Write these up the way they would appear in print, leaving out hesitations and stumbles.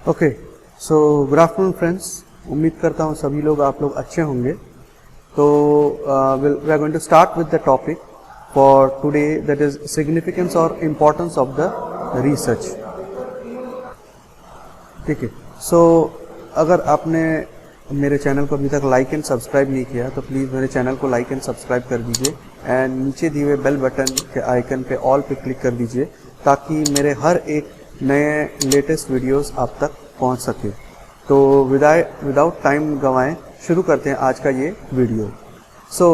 Okay, so good afternoon friends. उम्मीद करता हूँ सभी लोग आप लोग अच्छे होंगे। तो we are going to start with the topic for today, that is significance और इम्पोर्टेंस ऑफ द रिसर्च। ठीक है, सो अगर आपने मेरे चैनल को अभी तक लाइक एंड सब्सक्राइब नहीं किया तो प्लीज़ मेरे चैनल को लाइक एंड सब्सक्राइब कर दीजिए एंड नीचे दिए हुए बेल बटन के आइकन पे ऑल पे क्लिक कर दीजिए ताकि मेरे हर एक नए लेटेस्ट वीडियोस आप तक पहुंच सके। तो विदाउट टाइम गंवाएं शुरू करते हैं आज का ये वीडियो। सो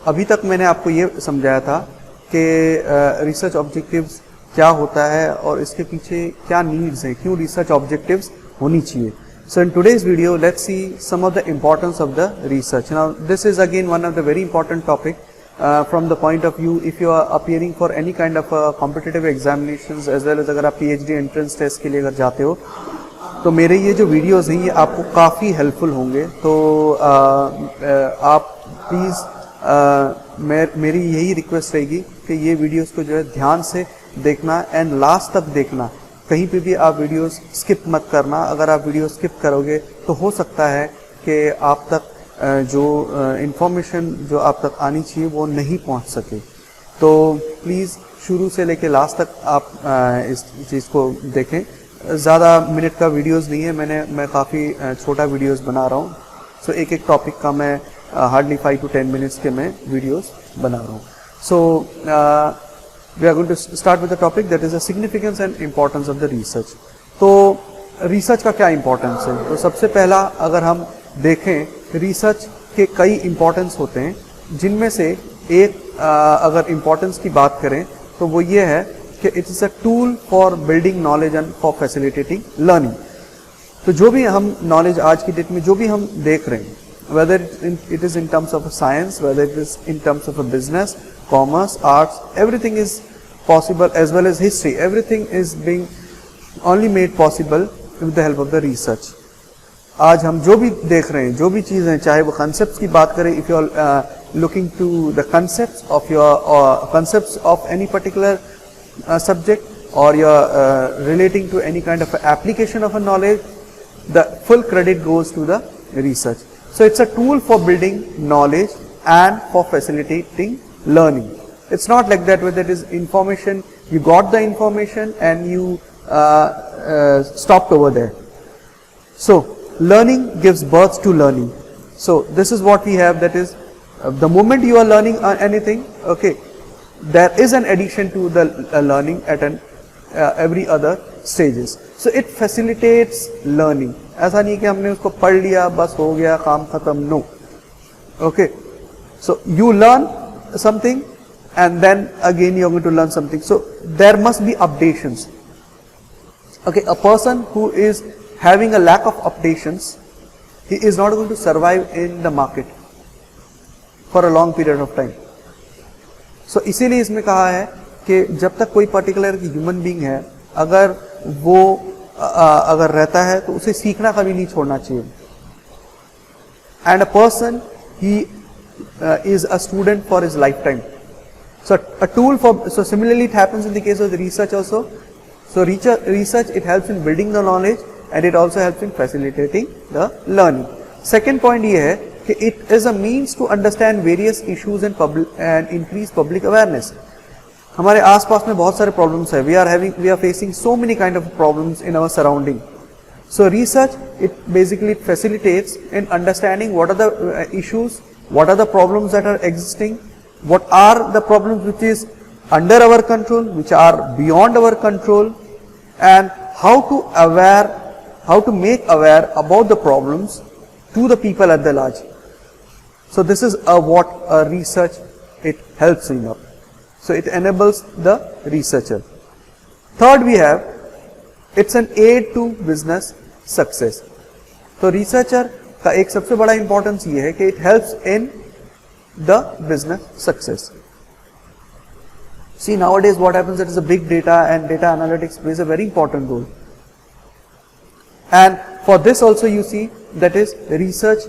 अभी तक मैंने आपको ये समझाया था कि रिसर्च ऑब्जेक्टिव्स क्या होता है और इसके पीछे क्या नीड्स हैं, क्यों रिसर्च ऑब्जेक्टिव्स होनी चाहिए। So in today's video, let's see some of the importance of the research. Now this is again one of the very important topic from the point of view if you are appearing for any kind of competitive examinations as well as अगर आप PhD entrance test के लिए अगर जाते हो तो मेरे ये जो वीडियोस हैं ये आपको काफ़ी हेल्पफुल होंगे। तो आप प्लीज़ मेरी यही रिक्वेस्ट रहेगी कि ये वीडियोस को जो है ध्यान से देखना एंड लास्ट तक देखना। कहीं पे भी आप वीडियोस स्किप मत करना। अगर आप वीडियो स्किप करोगे तो हो सकता है कि आप तक जो इन्फॉर्मेशन जो आप तक आनी चाहिए वो नहीं पहुंच सके। तो प्लीज़ शुरू से लेके लास्ट तक आप इस चीज़ को देखें। ज़्यादा मिनट का वीडियोस नहीं है, मैं काफ़ी छोटा वीडियोस बना रहा हूँ। सो एक एक टॉपिक का मैं हार्डली 5 to 10 मिनट्स के मैं वीडियोस बना रहा हूँ। सो we are going to start with the topic that is the significance and importance of the research. तो रिसर्च का क्या इम्पोर्टेंस है? तो सबसे पहला अगर हम देखें रिसर्च के कई इम्पोर्टेंस होते हैं, जिनमें से एक अगर इम्पोर्टेंस की बात करें तो वो ये है कि it is a tool for building knowledge and for facilitating learning. तो जो भी हम नॉलेज आज की डेट में जो भी हम देख रहे हैं, whether it is in terms of a science, whether it is in terms of a business, commerce, arts, everything is possible, as well as history, everything is being only made possible with the help of the research. आज हम जो भी देख रहे हैं, जो भी चीज़ें, चाहे वो concepts की बात करें, if you are looking to the concepts of your concepts of any particular subject, or you are relating to any kind of application of a knowledge, the full credit goes to the research. So it's a tool for building knowledge and for facilitating learning. It's not like that where there is information, you got the information and you stopped over there. So learning gives birth to learning. So this is what we have, that is the moment you are learning anything, okay, there is an addition to the learning at every other stages. So it facilitates learning. ऐसा नहीं कि हमने उसको पढ़ लिया बस हो गया काम खत्म, no. Okay, so you learn something and then again you are going to learn something. So there must be updations. Okay, a person who is having a lack of updations, he is not going to survive in the market for a long period of time. So इसीलिए इसमें कहा है कि जब तक कोई particular human being है, अगर वो अगर रहता है तो उसे सीखना कभी नहीं छोड़ना चाहिए। And a person he is a student for his life time. So a tool for, so similarly it happens in the case of the research also. So research, it helps in building the knowledge and it also helps in facilitating the learning. Second point ये है कि it is a means to understand various issues and increase public awareness. हमारे आसपास में बहुत सारे problems है। we are facing so many kind of problems in our surrounding. So research, it basically facilitates in understanding what are the issues, what are the problems that are existing, what are the problems which is under our control, which are beyond our control, and how to make aware about the problems to the people at the large. So this is what research it helps in up. So it enables the researcher. Third we have, it's an aid to business success. तो researcher का एक सबसे बड़ा importance ये है कि it helps in the business success. See, nowadays what happens, that is a big data and data analytics plays a very important role. And for this also you see that is research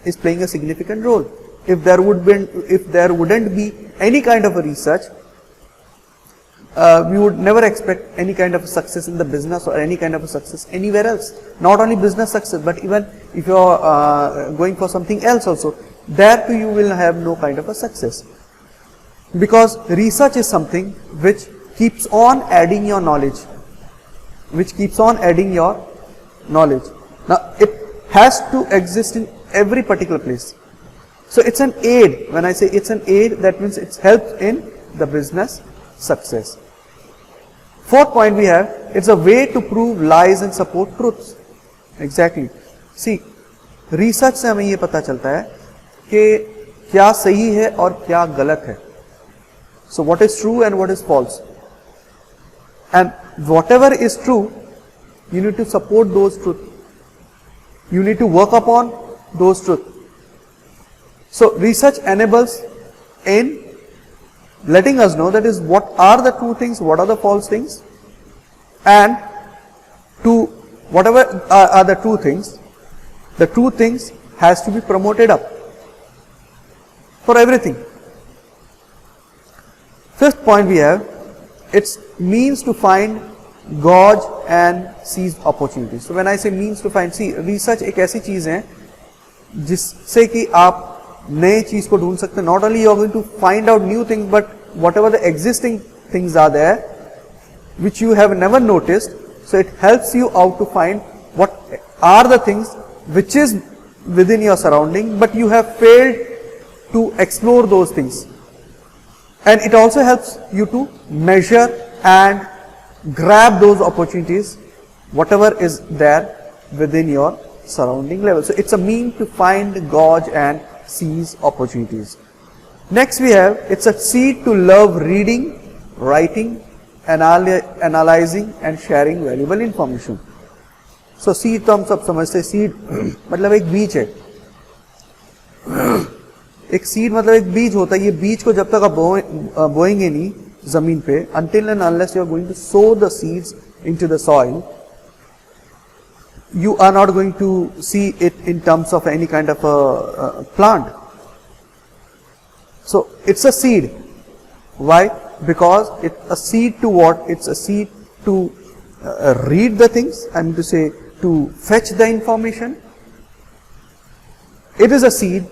is playing a significant role. If there wouldn't be any kind of a research, we would never expect any kind of a success in the business or any kind of a success anywhere else. Not only business success, but even if you are going for something else also, there too you will have no kind of a success. Because research is something which keeps on adding your knowledge, Now it has to exist in every particular place. So it's an aid. When I say it's an aid, that means it helps in the business success. Fourth point we have, it's a way to prove lies and support truths. Exactly. See, research से हमें ये पता चलता है कि क्या सही है और क्या गलत है. So what is true and what is false. And whatever is true, you need to support those truths. You need to work upon those truths. So research enables in letting us know that is what are the true things, what are the false things, and to whatever are the true things has to be promoted up for everything. Fifth point we have, it's means to find, gauge and seize opportunities. So when I say means to find, see, research एक ऐसी चीज है जिससे कि आप नए चीज को ढूंढ सकते हैं. Not only you are going to find out new things, but whatever the existing things are there which you have never noticed, so it helps you out to find what are the things which is within your surrounding, but you have failed to explore those things. And it also helps you to measure and grab those opportunities, whatever is there within your surrounding level. So it's a means to find, gauge and seize opportunities. Next we have, it's a seed to love reading, writing, analyzing and sharing valuable information. So seed तो हम सब समझते हैं, seed मतलब एक बीज है. एक सीड मतलब एक बीज होता है. ये बीज को जब तक आप बोएंगे नहीं जमीन पे, until and unless you are going to sow the seeds into the soil, you are not going to see it in terms of any kind of a plant. So it's a seed. Why? Because it's a seed to what? It's a seed to read the things, I mean to say to fetch the information. It is a seed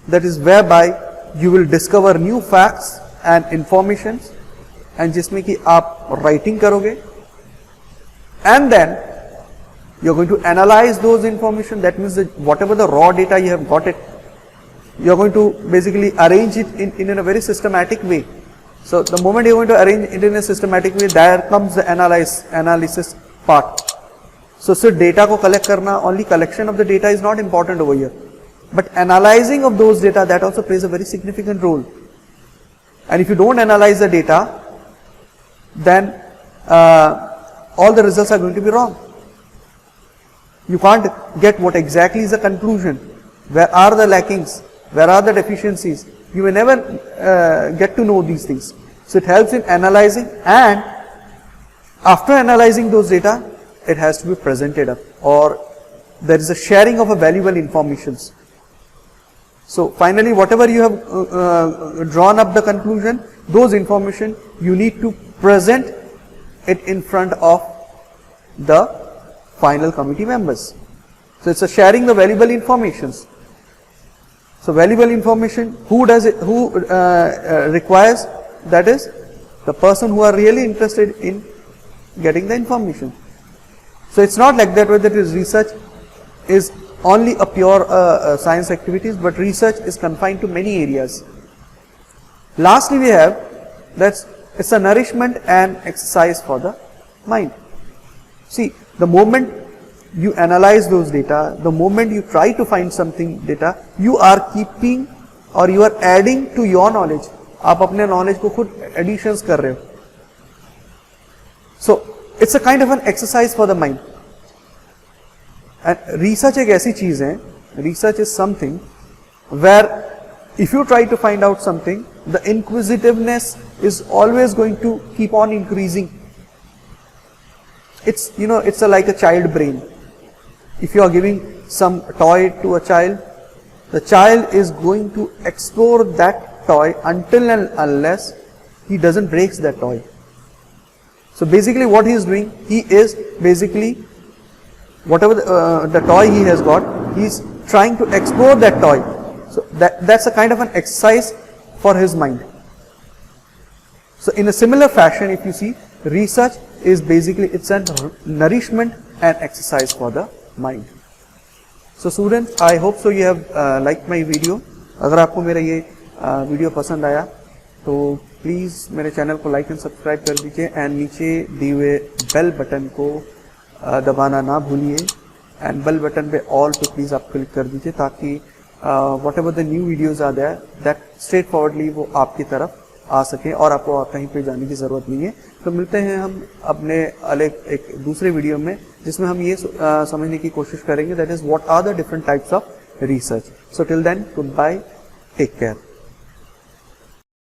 that is whereby you will discover new facts and informations, and जिसमें कि आप writing करोगे, and then you are going to analyze those information. That means that whatever the raw data you have got it, you are going to basically arrange it in a very systematic way. So the moment you are going to arrange it in a systematic way, there comes the analysis part. So सिर्फ data को collect करना, only collection of the data is not important over here, but analyzing of those data, that also plays a very significant role. And if you don't analyze the data, then all the results are going to be wrong. You can't get what exactly is the conclusion. Where are the lackings? Where are the deficiencies? You may never get to know these things. So it helps in analyzing, and after analyzing those data, it has to be presented up, or there is a sharing of a valuable informations. So finally, whatever you have drawn up the conclusion, those information you need to present it in front of the final committee members. So it's a sharing the valuable informations. So valuable information, who does it? Who requires? That is the person who are really interested in getting the information. So it's not like that whether it is research is only a pure science activities, but research is confined to many areas. Lastly, we have that's it's a nourishment and exercise for the mind. See, the moment you analyze those data, the moment you try to find something data, you are keeping or you are adding to your knowledge. आप अपने knowledge को खुद additions कर रहे हो. So it's a kind of an exercise for the mind. And research एक ऐसी चीज है, research is something where if you try to find out something, the inquisitiveness is always going to keep on increasing. It's, you know, it's like a child brain. If you are giving some toy to a child, the child is going to explore that toy until and unless he doesn't break that toy. So basically what he is doing, he is basically whatever the toy he has got, he is trying to explore that toy. So that's a kind of an exercise for his mind. So in a similar fashion, if you see, research is basically, it's a nourishment and exercise for the mind. So students, I hope so you have liked my video. अगर आपको मेरा ये video पसंद आया तो please मेरे channel को like and subscribe कर दीजिए एंड नीचे दिए हुए बेल बटन को दबाना ना भूलिए एंड बेल बटन पे ऑल पे प्लीज़ आप क्लिक कर दीजिए ताकि whatever the new videos are there that straightforwardly वो आपकी तरफ आ सके और आपको कहीं पे जाने की ज़रूरत नहीं है। तो मिलते हैं हम अपने अलग एक दूसरे वीडियो में जिसमें हम ये समझने की कोशिश करेंगे that is what are the different types of research. So till then, goodbye, take care.